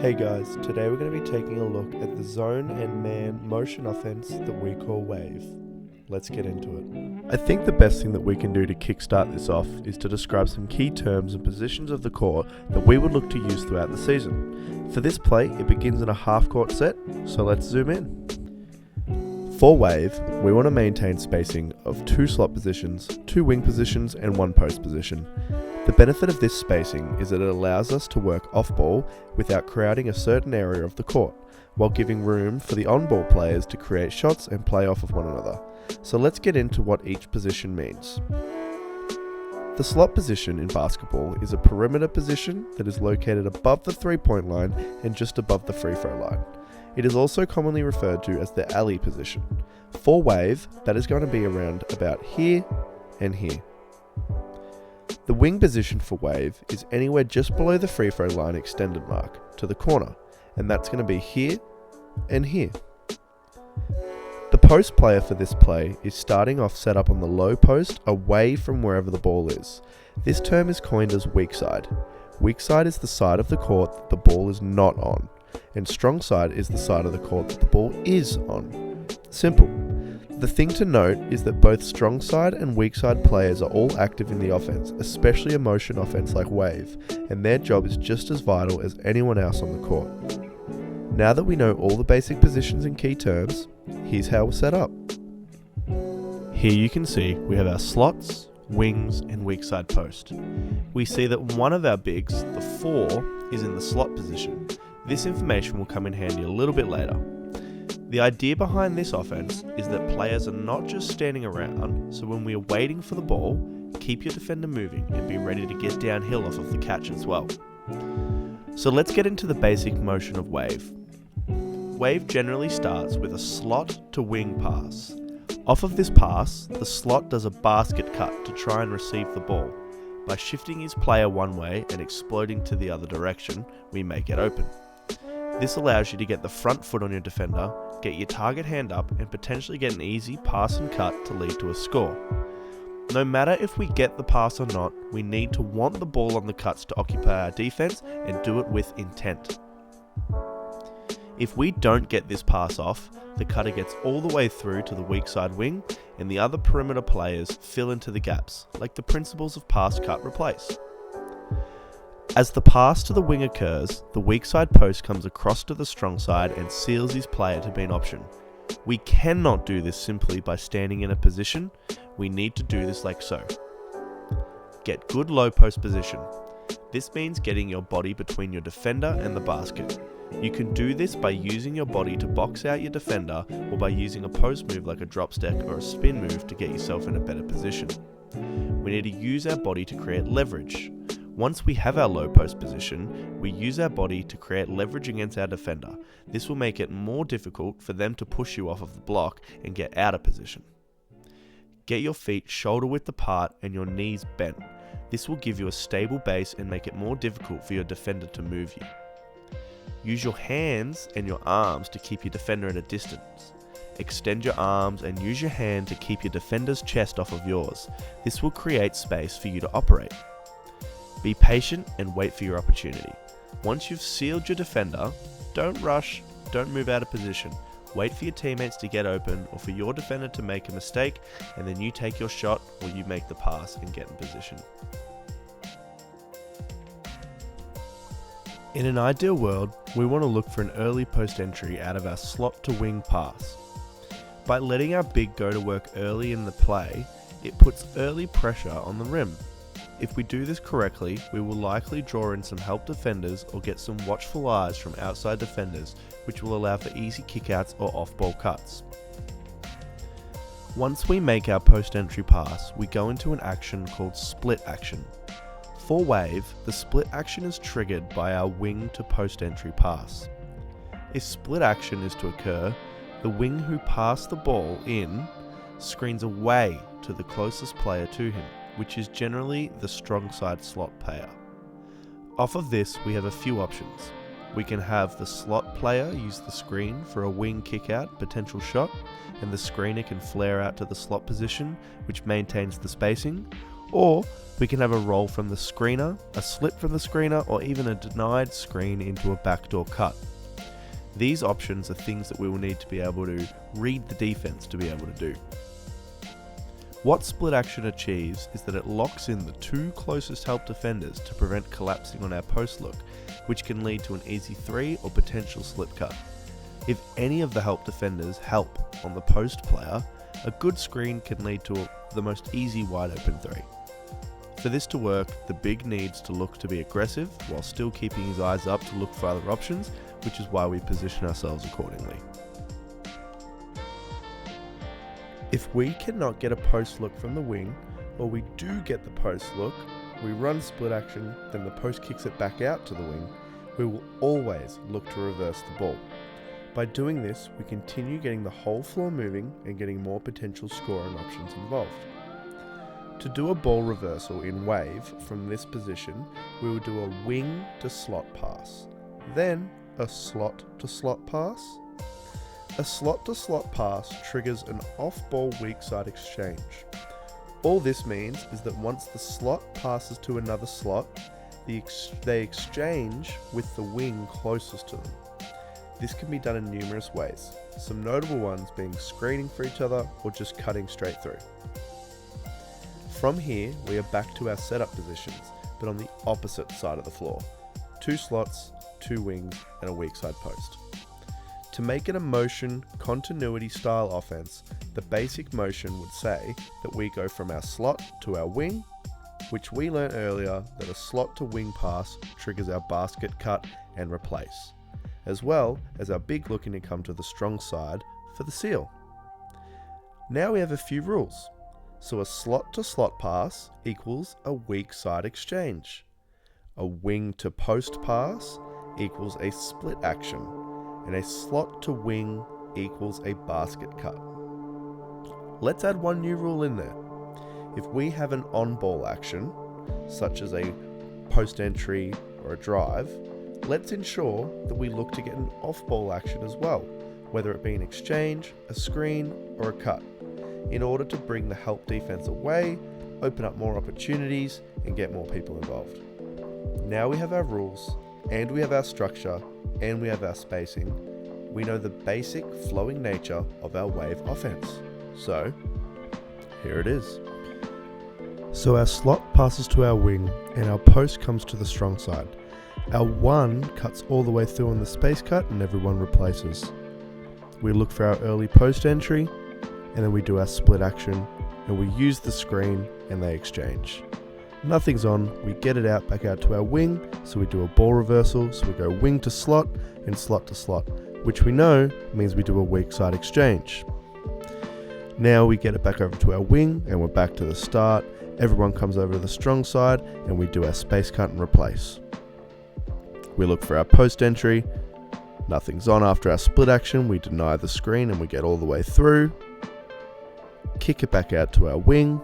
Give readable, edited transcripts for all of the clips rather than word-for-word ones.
Hey guys, today we're going to be taking a look at the zone and man motion offense that we call wave. Let's get into it. I think the best thing that we can do to kickstart this off is to describe some key terms and positions of the court that we would look to use throughout the season. For this play, it begins in a half-court set, so let's zoom in. For wave, we want to maintain spacing of 2 slot positions, 2 wing positions, and 1 post position. The benefit of this spacing is that it allows us to work off-ball without crowding a certain area of the court, while giving room for the on-ball players to create shots and play off of one another. So let's get into what each position means. The slot position in basketball is a perimeter position that is located above the 3-point line and just above the free throw line. It is also commonly referred to as the alley position. For wave, that is going to be around about here and here. The wing position for wave is anywhere just below the free throw line extended mark to the corner, and that's going to be here and here. The post player for this play is starting off set up on the low post away from wherever the ball is. This term is coined as weak side. Weak side is the side of the court that the ball is not on, and strong side is the side of the court that the ball is on. Simple. The thing to note is that both strong side and weak side players are all active in the offense, especially a motion offense like wave, and their job is just as vital as anyone else on the court. Now that we know all the basic positions and key terms, here's how we're set up. Here you can see we have our slots, wings, and weak side post. We see that one of our bigs, the 4, is in the slot position. This information will come in handy a little bit later. The idea behind this offense is that players are not just standing around, so when we are waiting for the ball, keep your defender moving and be ready to get downhill off of the catch as well. So let's get into the basic motion of wave. Wave generally starts with a slot to wing pass. Off of this pass, the slot does a basket cut to try and receive the ball. By shifting his player one way and exploding to the other direction, we make it open. This allows you to get the front foot on your defender, get your target hand up, and potentially get an easy pass and cut to lead to a score. No matter if we get the pass or not, we need to want the ball on the cuts to occupy our defense and do it with intent. If we don't get this pass off, the cutter gets all the way through to the weak side wing, and the other perimeter players fill into the gaps, like the principles of pass, cut, replace. As the pass to the wing occurs, the weak side post comes across to the strong side and seals his player to be an option. We cannot do this simply by standing in a position. We need to do this like so. Get good low post position. This means getting your body between your defender and the basket. You can do this by using your body to box out your defender, or by using a post move like a drop step or a spin move to get yourself in a better position. We need to use our body to create leverage. Once we have our low post position, we use our body to create leverage against our defender. This will make it more difficult for them to push you off of the block and get out of position. Get your feet shoulder width apart and your knees bent. This will give you a stable base and make it more difficult for your defender to move you. Use your hands and your arms to keep your defender at a distance. Extend your arms and use your hand to keep your defender's chest off of yours. This will create space for you to operate. Be patient and wait for your opportunity. Once you've sealed your defender, don't rush, don't move out of position. Wait for your teammates to get open or for your defender to make a mistake, and then you take your shot or you make the pass and get in position. In an ideal world, we want to look for an early post entry out of our slot to wing pass. By letting our big go to work early in the play, it puts early pressure on the rim. If we do this correctly, we will likely draw in some help defenders or get some watchful eyes from outside defenders, which will allow for easy kickouts or off-ball cuts. Once we make our post-entry pass, we go into an action called split action. For wave, the split action is triggered by our wing to post-entry pass. If split action is to occur, the wing who passed the ball in screens away to the closest player to him, which is generally the strong side slot player. Off of this, we have a few options. We can have the slot player use the screen for a wing kick out potential shot, and the screener can flare out to the slot position, which maintains the spacing, Or we can have a roll from the screener, a slip from the screener, or even a denied screen into a backdoor cut. These options are things that we will need to be able to read the defense to be able to do. What split action achieves is that it locks in the two closest help defenders to prevent collapsing on our post look, which can lead to an easy 3 or potential slip cut. If any of the help defenders help on the post player, a good screen can lead to the most easy wide open 3. For this to work, the big needs to look to be aggressive while still keeping his eyes up to look for other options, which is why we position ourselves accordingly. If we cannot get a post look from the wing, or we do get the post look, we run split action, then the post kicks it back out to the wing, we will always look to reverse the ball. By doing this, we continue getting the whole floor moving and getting more potential scoring options involved. To do a ball reversal in wave from this position, we will do a wing to slot pass, then a slot to slot pass. A slot to slot pass triggers an off-ball weak side exchange. All this means is that once the slot passes to another slot, they exchange with the wing closest to them. This can be done in numerous ways, some notable ones being screening for each other or just cutting straight through. From here, we are back to our setup positions, but on the opposite side of the floor. 2 slots, 2 wings, and a weak side post. To make it a motion continuity style offense, the basic motion would say that we go from our slot to our wing, which we learned earlier that a slot to wing pass triggers our basket cut and replace, as well as our big looking to come to the strong side for the seal. Now we have a few rules. So a slot to slot pass equals a weak side exchange. A wing to post pass equals a split action. And a slot to wing equals a basket cut. Let's add one new rule in there. If we have an on-ball action, such as a post entry or a drive, let's ensure that we look to get an off-ball action as well, whether it be an exchange, a screen, or a cut, in order to bring the help defense away, open up more opportunities, and get more people involved. Now we have our rules, and we have our structure, and we have our spacing. We know the basic flowing nature of our wave offense. So, here it is. So our slot passes to our wing, and our post comes to the strong side. Our 1 cuts all the way through on the space cut, and everyone replaces. We look for our early post entry, and then we do our split action, and we use the screen, and they exchange. Nothing's on, we get it out back out to our wing, so we do a ball reversal, so we go wing to slot and slot to slot, which we know means we do a weak side exchange. Now we get it back over to our wing, and we're back to the start. Everyone comes over to the strong side, and we do our space cut and replace. We look for our post entry, nothing's on after our split action, we deny the screen and we get all the way through. Kick it back out to our wing.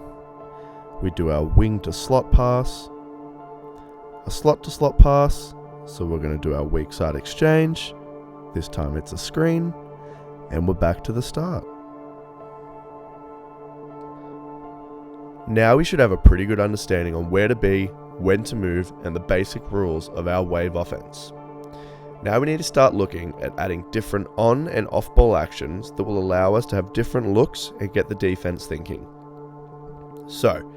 We do our wing to slot pass, a slot to slot pass, so we're going to do our weak side exchange. This time it's a screen, and we're back to the start. Now we should have a pretty good understanding on where to be, when to move, and the basic rules of our wave offense. Now we need to start looking at adding different on and off ball actions that will allow us to have different looks and get the defense thinking. So,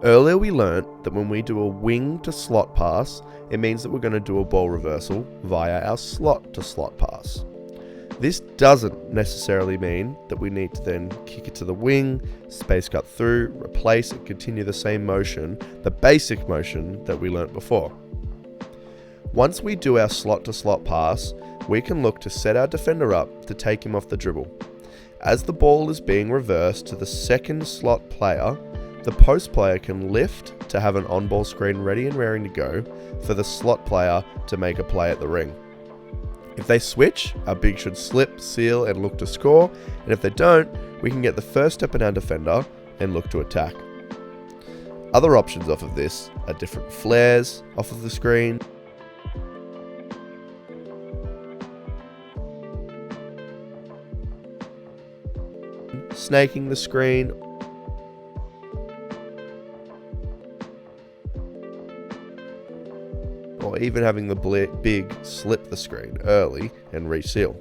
earlier we learnt that when we do a wing to slot pass, it means that we're going to do a ball reversal via our slot to slot pass. This doesn't necessarily mean that we need to then kick it to the wing, space cut through, replace and continue the same motion, the basic motion that we learnt before. Once we do our slot to slot pass, we can look to set our defender up to take him off the dribble. As the ball is being reversed to the second slot player, the post player can lift to have an on-ball screen ready and raring to go for the slot player to make a play at the ring. If they switch, our big should slip, seal and look to score, and if they don't, we can get the first step in our defender and look to attack. Other options off of this are different flares off of the screen, snaking the screen, or even having the big slip the screen early and reseal.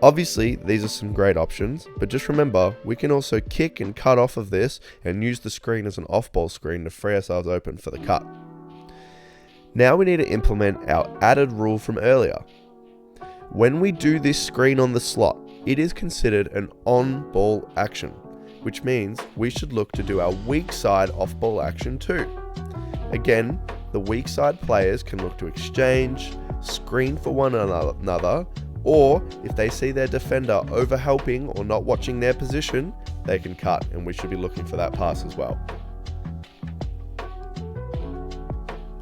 Obviously, these are some great options, but just remember, we can also kick and cut off of this and use the screen as an off-ball screen to free ourselves open for the cut. Now we need to implement our added rule from earlier. When we do this screen on the slot, it is considered an on-ball action, which means we should look to do our weak side off-ball action too. Again, the weak side players can look to exchange, screen for one another, or if they see their defender over-helping or not watching their position, they can cut, and we should be looking for that pass as well.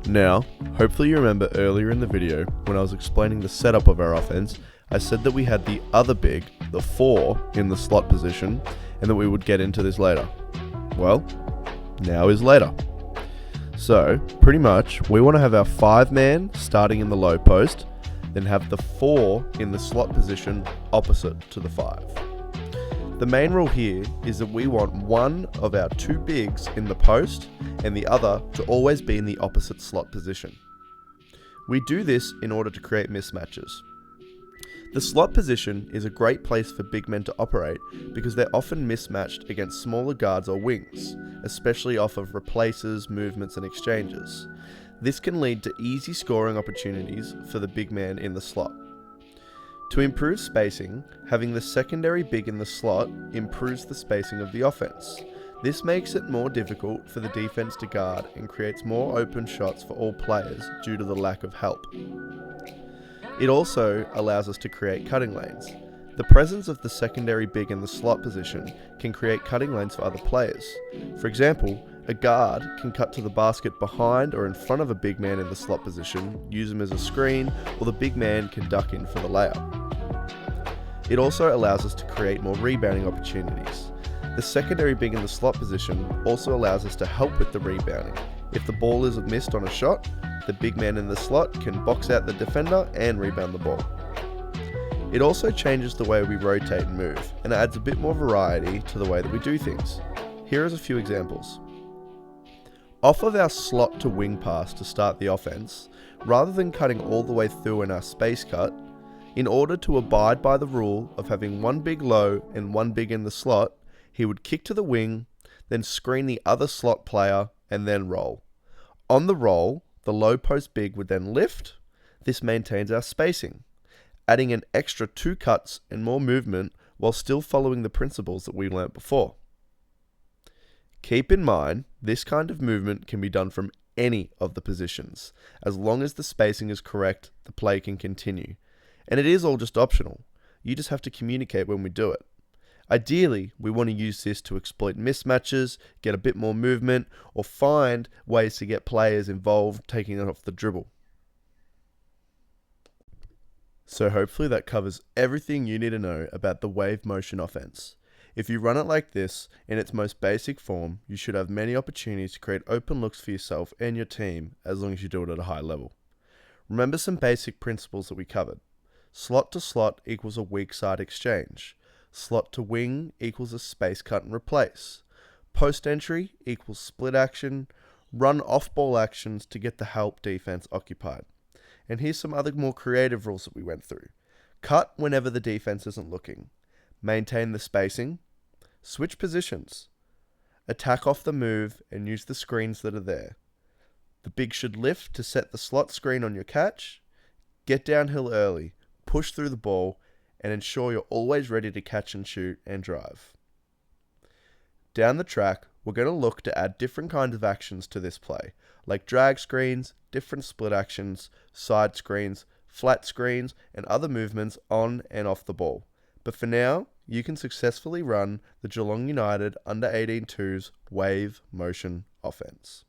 Now, hopefully you remember earlier in the video when I was explaining the setup of our offense, I said that we had the other big, the 4, in the slot position, and that we would get into this later. Well, now is later. So, pretty much, we want to have our 5-man starting in the low post, then have the 4 in the slot position opposite to the 5. The main rule here is that we want one of our 2 bigs in the post and the other to always be in the opposite slot position. We do this in order to create mismatches. The slot position is a great place for big men to operate because they're often mismatched against smaller guards or wings, especially off of replaces, movements and exchanges. This can lead to easy scoring opportunities for the big man in the slot. To improve spacing, having the secondary big in the slot improves the spacing of the offense. This makes it more difficult for the defense to guard and creates more open shots for all players due to the lack of help. It also allows us to create cutting lanes. The presence of the secondary big in the slot position can create cutting lanes for other players. For example, a guard can cut to the basket behind or in front of a big man in the slot position, use him as a screen, or the big man can duck in for the layup. It also allows us to create more rebounding opportunities. The secondary big in the slot position also allows us to help with the rebounding. If the ball is missed on a shot, the big man in the slot can box out the defender and rebound the ball. It also changes the way we rotate and move, and adds a bit more variety to the way that we do things. Here is a few examples. Off of our slot to wing pass to start the offense, rather than cutting all the way through in our space cut, in order to abide by the rule of having one big low and one big in the slot, he would kick to the wing, then screen the other slot player, and then roll. On the roll, the low post big would then lift. This maintains our spacing, adding an extra 2 cuts and more movement while still following the principles that we learnt before. Keep in mind, this kind of movement can be done from any of the positions. As long as the spacing is correct, the play can continue. And it is all just optional. You just have to communicate when we do it. Ideally, we want to use this to exploit mismatches, get a bit more movement, or find ways to get players involved taking it off the dribble. So hopefully that covers everything you need to know about the wave motion offense. If you run it like this, in its most basic form, you should have many opportunities to create open looks for yourself and your team, as long as you do it at a high level. Remember some basic principles that we covered. Slot to slot equals a weak side exchange. Slot to wing equals a space cut and replace. Post entry equals split action. Run off ball actions to get the help defense occupied. And here's some other more creative rules that we went through. Cut whenever the defense isn't looking. Maintain the spacing. Switch positions. Attack off the move and use the screens that are there. The big should lift to set the slot screen on your catch. Get downhill early. Push through the ball and ensure you're always ready to catch and shoot and drive. Down the track, we're going to look to add different kinds of actions to this play, like drag screens, different split actions, side screens, flat screens, and other movements on and off the ball. But for now, you can successfully run the Geelong United Under 18 2's wave motion offense.